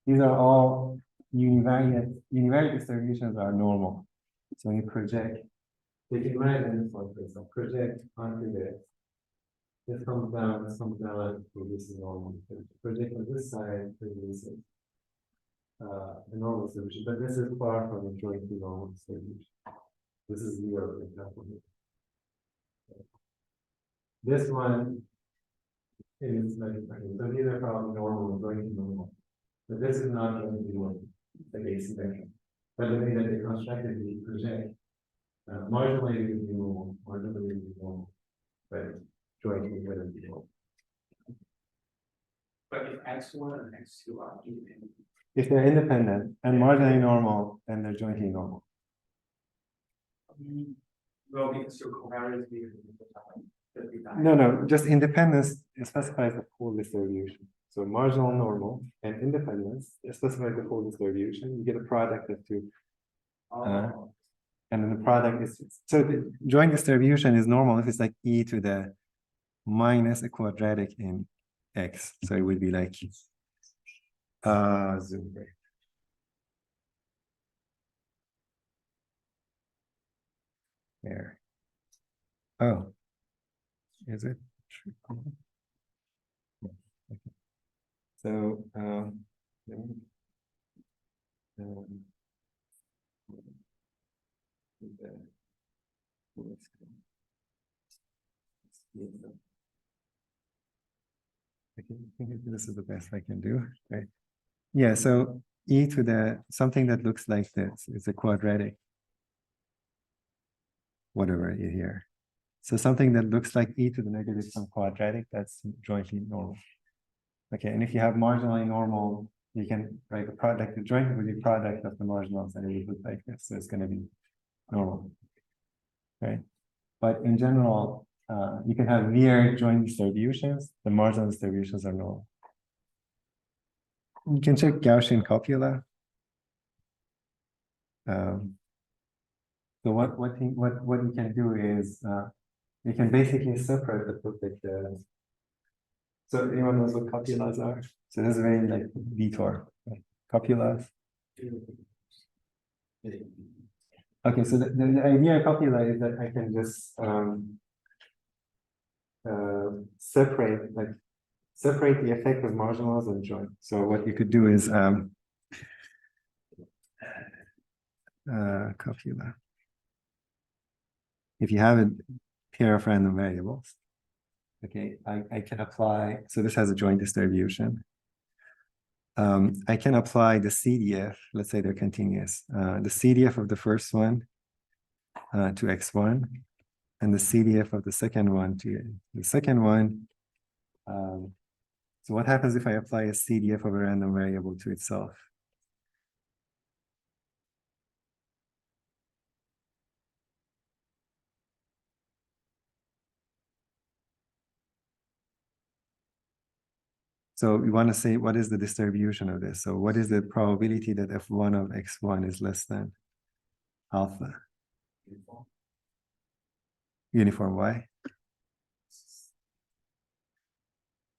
these are all univariate distributions are normal. So you project, You can imagine this one, for example, project onto this. This comes down, produces normal. Project on this side produces a normal distribution, but this is far from a jointly normal distribution. This is zero, for example. This one is like, so these are probably normal, jointly normal. But this is not jointly normal, the base spectrum. But the way that they constructed the project, marginally it would be normal, marginally it would be normal, but jointly wouldn't be normal. But if X1 and X2 are independent, if they're independent and marginally normal, then they're jointly normal. well, because your covariance is No, just independence specifies the full distribution. So marginal normal and independence specifies the full distribution. You get a product of two. And then the product is, so the joint distribution is normal if it's like e to the minus a quadratic in x. So it would be like, zoom right. There. Oh, is it? So, I think this is the best I can do, right? Yeah, so e to the something that looks like this is a quadratic, whatever you hear. So something that looks like e to the negative some quadratic, that's jointly normal. Okay, and if you have marginally normal, you can write a product, the joint would be product of the marginals, and it would look like this. So it's going to be normal, right? But in general, you can have weird joint distributions. The marginal distributions are normal. You can check Gaussian copula. So what you can do is you can basically separate the perfect. So anyone knows what copulas are? So this is very like Vitor, right? Copulas. Okay, so the idea of copula is that I can just separate the effect of marginals and joint. So what you could do is copula. If you have a pair of random variables, okay, I can apply, so this has a joint distribution. I can apply the CDF, let's say they're continuous, the CDF of the first one to x1, and the CDF of the second one to the second one. So what happens if I apply a CDF of a random variable to itself? So we want to say, what is the distribution of this? So what is the probability that f1 of x1 is less than alpha? Uniform y?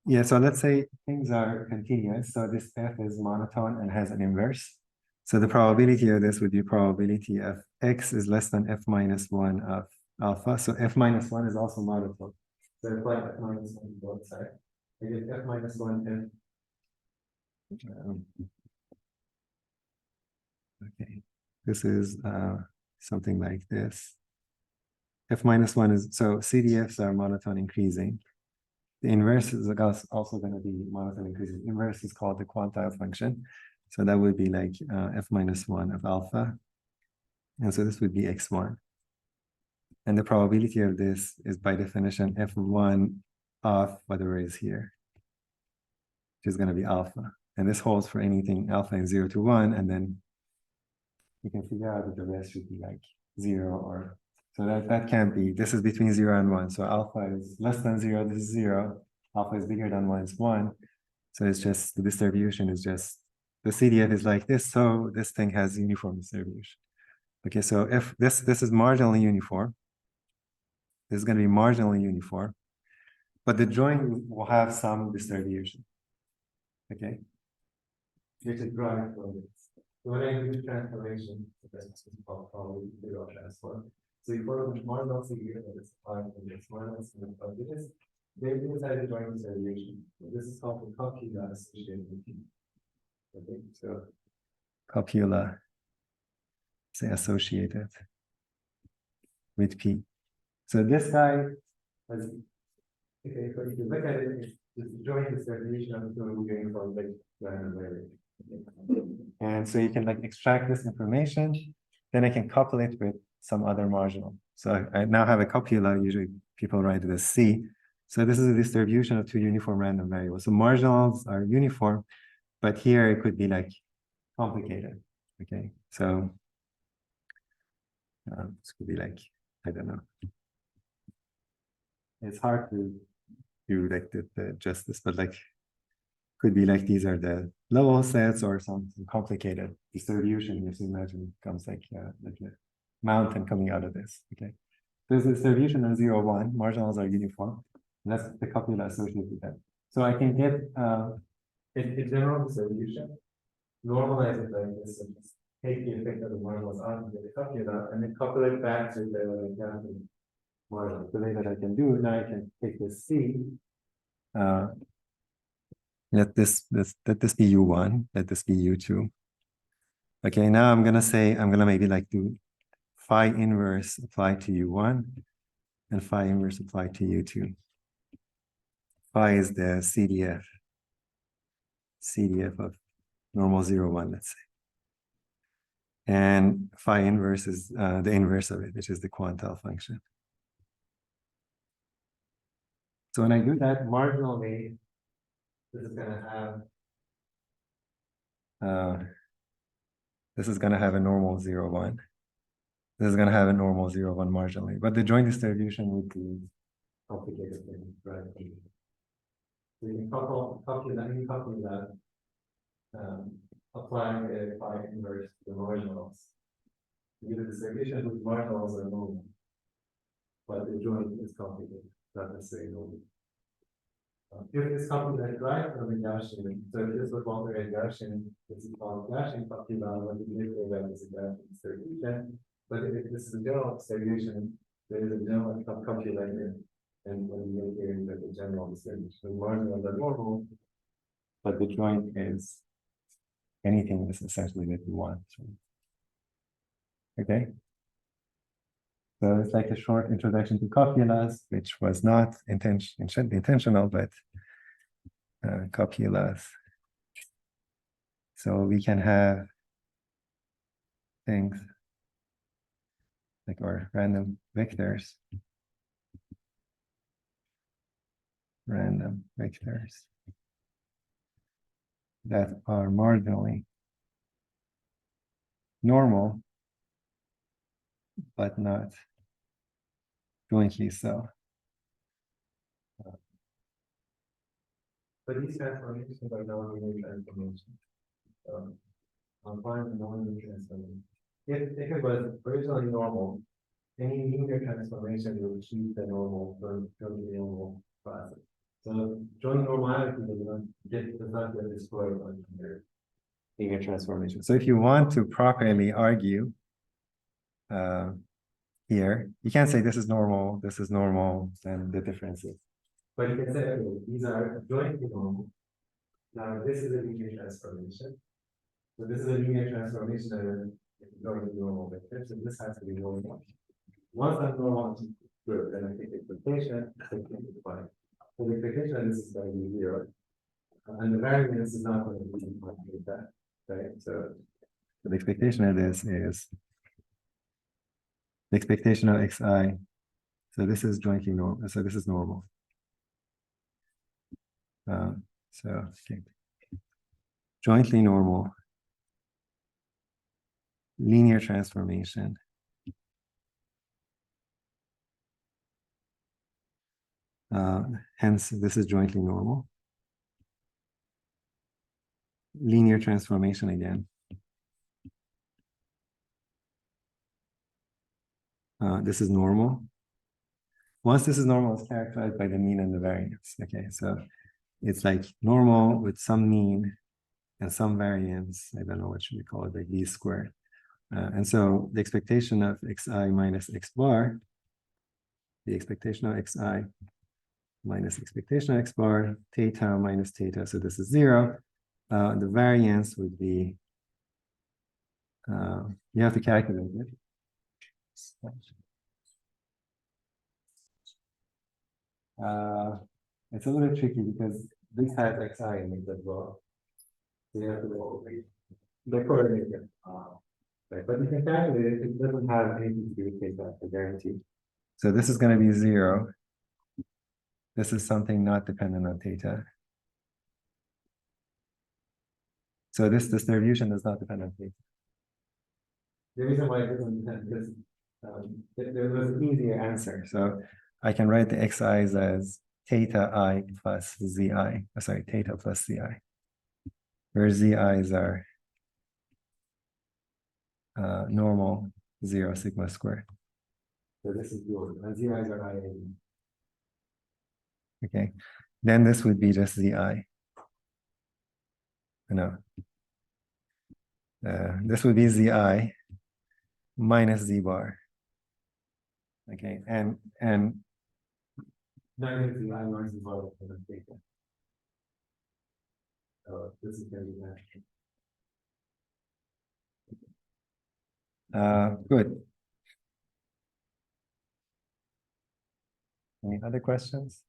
Yeah, so let's say things are continuous. So this f is monotone and has an inverse. So the probability of this would be probability of x is less than f minus 1 of alpha. So f minus 1 is also monotone. So apply f minus 1 on both sides. I get f minus 1 okay, this is something like this. F minus 1 is, so CDFs are monotone increasing. The inverse is also going to be monotone increasing. Inverse is called the quantile function. So that would be like f minus 1 of alpha. And so this would be x1. And the probability of this is by definition f1 of whatever is here. which is going to be alpha. And this holds for anything alpha is 0 to 1, and then you can figure out that the rest should be like 0 or so that can't be. This is between 0 and 1. So alpha is less than 0, this is 0. Alpha is bigger than 1 is 1. So it's just the distribution is just the CDF is like this, so this thing has uniform distribution. Okay, so if this is marginally uniform, this is going to be marginally uniform, but the joint will have some distribution. Okay, Which is derived from this. So when I do the transformation, that's probably zero transform. So you follow the marginal figure that is applied from this minus and this. They inside the joint distribution. This is called the copula associated with P. Okay, so copula, say associated with P. So this guy has, okay, so if you look at it, it's the joint distribution of the two uniform like random variable. And so you can like extract this information, then I can couple it with some other marginal. So I now have a copula, usually people write it as C. So this is a distribution of two uniform random variables. So marginals are uniform, but here it could be like complicated. Okay, so this could be like, I don't know. It's hard to do like the justice, but like could be like these are the level sets or some complicated distribution. Just imagine it comes like a mountain coming out of this. Okay, there's a distribution of 0, 1. Marginals are uniform. And that's the copula associated with that. So I can get it's general distribution, normalize it like this, and just take the effect of the marginals out and get the copula, and then couple it back to the marginal. the way that I can do it. Now I can take this C. Let this be U1, let this be U2. Okay, now I'm gonna maybe like do phi inverse apply to U1 and phi inverse apply to U2. Phi is the CDF of normal 0, 1, let's say. And phi inverse is the inverse of it, which is the quantile function. So when I do that marginally, this is gonna have a normal 0, 1. This is gonna have a normal 0, 1 marginally, but the joint distribution would be complicated thing, right? So you can couple that, applying a phi inverse to the marginals. The distribution with marginals are normal, but the joint is complicated, not necessarily normal. If this copula is right from the Gaussian, so if this was longer than Gaussian, this is called Gaussian copula, what you did for that is a Gaussian distribution. But if this is a general distribution, there is a general copula here. And when you get here, the general distribution, the marginals are normal, but the joint is anything that's essentially that you want. Okay. So it's like a short introduction to copulas, which was not intentional, but copulas. So we can have things like our random vectors. That are marginally normal, but not jointly so. But these transformations are non-linear transformations. I'm fine with non-linear transformation. If it was originally normal, any linear transformation will achieve the normal from the normal process. So joint normality does not get destroyed on your linear transformation. So if you want to properly argue here, you can't say this is normal, and the differences. But you can say, okay, these are jointly normal. Now this is a linear transformation. So this is a linear transformation and jointly normal vector. So this has to be normal. Once I'm normal, good, then I take the expectation, I take it fine. So the expectation of this is going to be 0. And the variance is not going to be with that, right? So the expectation of this is the expectation of xi. So this is jointly normal. So this is normal. So, okay. Jointly normal. Linear transformation. Hence, this is jointly normal. Linear transformation again. This is normal. Once this is normal, it's characterized by the mean and the variance. Okay, so it's like normal with some mean and some variance. I don't know what should we call it, like least squared. And so the expectation of xi minus x bar, the expectation of xi minus expectation of x bar, theta minus theta. So this is 0. The variance would be, you have to calculate it. It's a little tricky because this has xi in it as well. So you have to go the coordinate. Right, but you can calculate it, it doesn't have anything to do with theta, I guarantee. So this is going to be 0. This is something not dependent on theta. So this distribution does not depend on theta. The reason why it doesn't depend is there was an easier answer. So I can write the xi's as theta I plus zi. Sorry, theta plus zi. Where zi's are normal 0 sigma squared. So this is yours, and zi's are I. Okay, then this would be just zi. No. This would be zi minus z bar. Okay, and negative zi minus z bar. So this is going to be that. Good. Any other questions?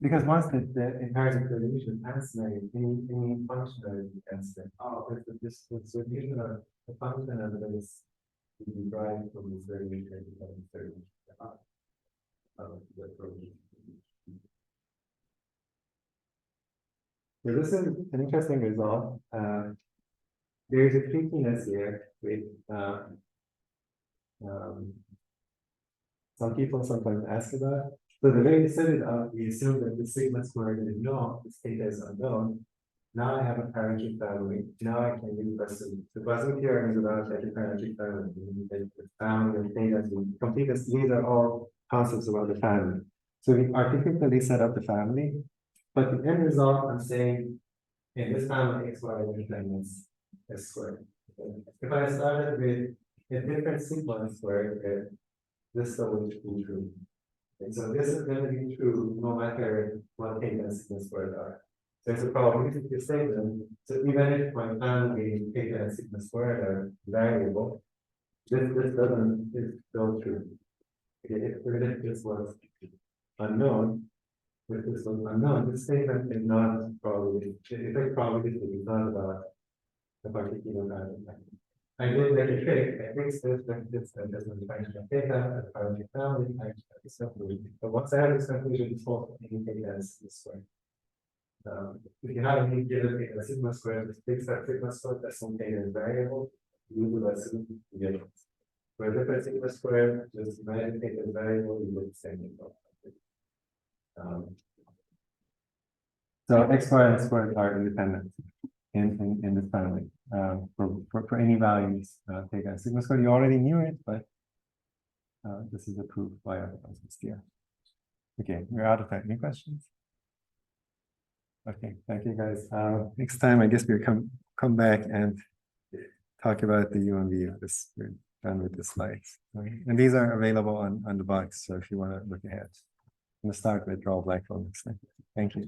Because once the inherited solution answer any function that is answered. This solution of the function of this to be derived from this variation So this is an interesting result. There is a trickiness here with some people sometimes ask about. So the way we set it up, we assume that the sigma squared is known, this theta is unknown. Now I have a parametric family. Now I can use Poisson. The Poisson theorem is about like a parametric family. The family of theta to complete this. These are all concepts about the family. So we artificially set up the family, but the end result, I'm saying, in this family, x, y, is s squared. If I started with a different sigma squared, this will be true. And so this is going to be true no matter what theta and sigma squared are. So it's a probabilistic statement. So even if my family theta and sigma squared are variable, this doesn't is still true. Okay, if this was unknown, if this was unknown, this statement is not probabilistic. It's probabilistic, it's not about the particular value. I did make a trick. I fixed this, and this is the function of theta, the parametric family, this conclusion. But once I have this conclusion, it's false any theta is this way. If you have any given theta sigma squared, just fix that sigma squared, that's some theta is variable, you do that sigma to get it. For a different sigma squared, just imagine theta is variable, you do the same result. So x squared and x squared are independent in this family. For any values, theta and sigma squared, you already knew it, but this is the proof by our theorem. Okay, we're out of time. Any questions? Okay, thank you guys. Next time, I guess we'll come back and talk about the UMV. We're done with the slides. Okay. And these are available on the box, so if you want to look ahead. I'm going to start with Raoul Blackfeld next time. Thank you.